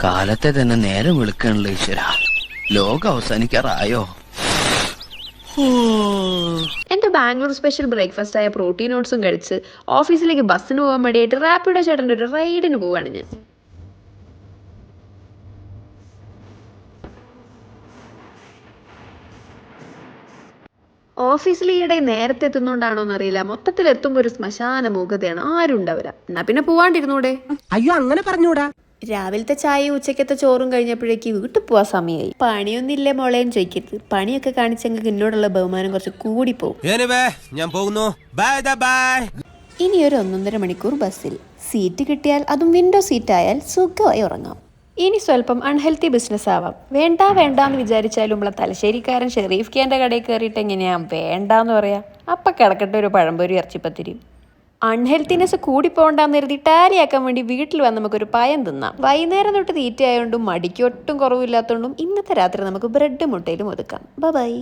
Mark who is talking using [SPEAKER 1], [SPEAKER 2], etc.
[SPEAKER 1] കാലത്തെ തന്നെ നേരം വിളിക്കണല്ലോ ഈശ്വര. ലോകം അവസാനിക്കാറായോ?
[SPEAKER 2] എന്റെ ബാംഗ്ലൂർ സ്പെഷ്യൽ ബ്രേക്ക്ഫാസ്റ്റ് ആയ പ്രോട്ടീൻ ഓട്സും കഴിച്ച് ഓഫീസിലേക്ക് ബസ്സിന് പോകാൻ വേണ്ടിയിട്ട് റാപ്പിഡോ ചേട്ടൻ്റെ ഒരു റൈഡിന് പോവാണ് ഞാൻ. ഓഫീസിൽ ഈയിടെ നേരത്തെ എത്തുന്നോണ്ടാണോ എന്നറിയില്ല, മൊത്തത്തിൽ എത്തുമ്പോൾ ഒരു ശ്മശാന മൂകതയാണ്, ആരും ഉണ്ടാവില്ല. എന്നാ പിന്നെ പോവാണ്ടിരുന്നൂടെ?
[SPEAKER 3] അയ്യോ അങ്ങനെ പറഞ്ഞൂടാ.
[SPEAKER 2] രാവിലത്തെ ചായയും ഉച്ചക്കത്തെ ചോറും കഴിഞ്ഞപ്പോഴേക്ക് വീട്ടിൽ പോവാൻ സമയമായി. പണിയൊന്നുമില്ലേ മോളേന്ന് ചോദിക്കരുത്, പണിയൊക്കെ കാണിച്ചെങ്കിൽ എന്നോടുള്ള ബഹുമാനം കുറച്ച് കൂടിപ്പോവും.
[SPEAKER 3] ഞാൻ പോകുന്നു.
[SPEAKER 2] ഇനി ഒരു 1.5 മണിക്കൂർ ബസ്സിൽ സീറ്റ് കിട്ടിയാൽ, അതും വിൻഡോ സീറ്റ് ആയാൽ സുഖമായി ഉറങ്ങാം. ഇനി സ്വല്പം അൺഹെൽത്തി ബിസിനസ് ആവാം. വേണ്ടാന്ന് വിചാരിച്ചാലും നമ്മളെ തലശ്ശേരിക്കാരൻ ഷെരീഫ് ഖാൻ്റെ കടയിൽ കയറിയിട്ട് എങ്ങനെയാ വേണ്ടാന്ന് പറയാ? അപ്പം കിടക്കട്ടെ ഒരു പഴംപൊരി ഇറച്ചിപ്പത്തിരി. അൺഹെൽത്തിനെസ് കൂടിപ്പോണ്ടാന്ന് കരുതി ടാലിയാക്കാൻ വേണ്ടി വീട്ടിൽ വന്ന് നമുക്കൊരു പയം തിന്നാം. വൈകുന്നേരം തൊട്ട് തീറ്റയായതുകൊണ്ടും മടിക്കൊട്ടും കുറവില്ലാത്തതുകൊണ്ടും ഇന്നത്തെ രാത്രി നമുക്ക് ബ്രെഡ് മുട്ടയിലും ഒതുക്കാം. ബൈ.